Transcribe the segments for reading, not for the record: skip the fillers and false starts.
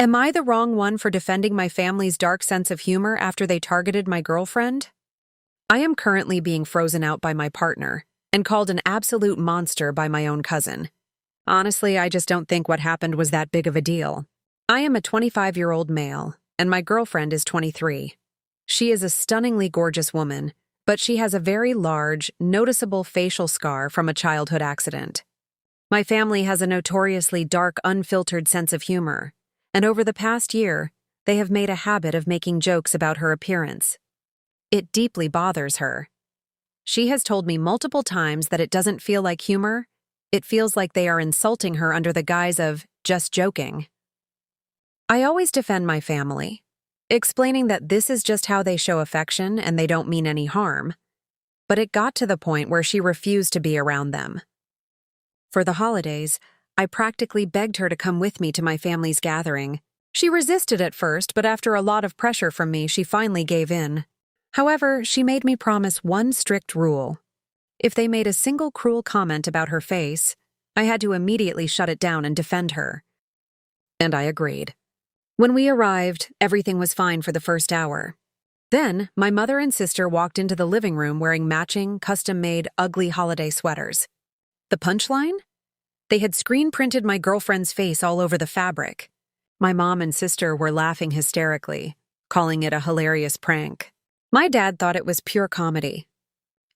Am I the wrong one for defending my family's dark sense of humor after they targeted my girlfriend? I am currently being frozen out by my partner and called an absolute monster by my own cousin. Honestly, I just don't think what happened was that big of a deal. I am a 25-year-old male, and my girlfriend is 23. She is a stunningly gorgeous woman, but she has a very large, noticeable facial scar from a childhood accident. My family has a notoriously dark, unfiltered sense of humor, and over the past year, they have made a habit of making jokes about her appearance. It deeply bothers her. She has told me multiple times that it doesn't feel like humor. It feels like they are insulting her under the guise of just joking. I always defend my family, explaining that this is just how they show affection and they don't mean any harm. But it got to the point where she refused to be around them. For the holidays, I practically begged her to come with me to my family's gathering. She resisted at first, but after a lot of pressure from me, she finally gave in. However, she made me promise one strict rule. If they made a single cruel comment about her face, I had to immediately shut it down and defend her. And I agreed. When we arrived, everything was fine for the first hour. Then, my mother and sister walked into the living room wearing matching, custom-made, ugly holiday sweaters. The punchline? They had screen-printed my girlfriend's face all over the fabric. My mom and sister were laughing hysterically, calling it a hilarious prank. My dad thought it was pure comedy.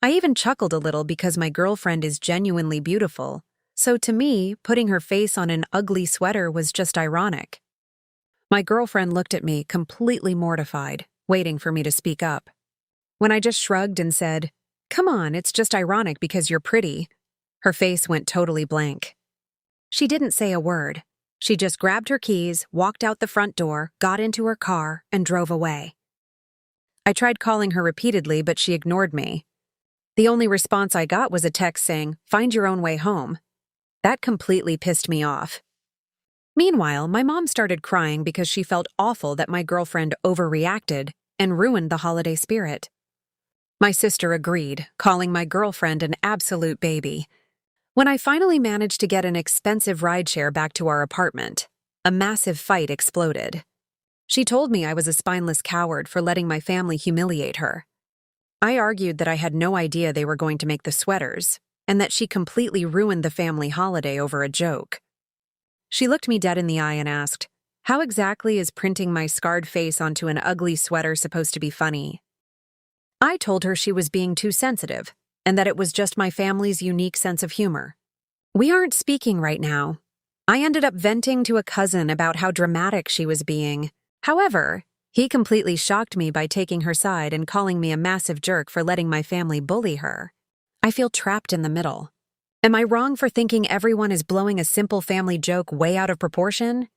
I even chuckled a little because my girlfriend is genuinely beautiful, so to me, putting her face on an ugly sweater was just ironic. My girlfriend looked at me, completely mortified, waiting for me to speak up. When I just shrugged and said, "Come on, it's just ironic because you're pretty," her face went totally blank. She didn't say a word. She just grabbed her keys, walked out the front door, got into her car, and drove away. I tried calling her repeatedly, but she ignored me. The only response I got was a text saying, "Find your own way home." That completely pissed me off. Meanwhile, my mom started crying because she felt awful that my girlfriend overreacted and ruined the holiday spirit. My sister agreed, calling my girlfriend an absolute baby. When I finally managed to get an expensive rideshare back to our apartment, a massive fight exploded. She told me I was a spineless coward for letting my family humiliate her. I argued that I had no idea they were going to make the sweaters, and that she completely ruined the family holiday over a joke. She looked me dead in the eye and asked, "How exactly is printing my scarred face onto an ugly sweater supposed to be funny?" I told her she was being too sensitive, and that it was just my family's unique sense of humor. We aren't speaking right now. I ended up venting to a cousin about how dramatic she was being. However, he completely shocked me by taking her side and calling me a massive jerk for letting my family bully her. I feel trapped in the middle. Am I wrong for thinking everyone is blowing a simple family joke way out of proportion?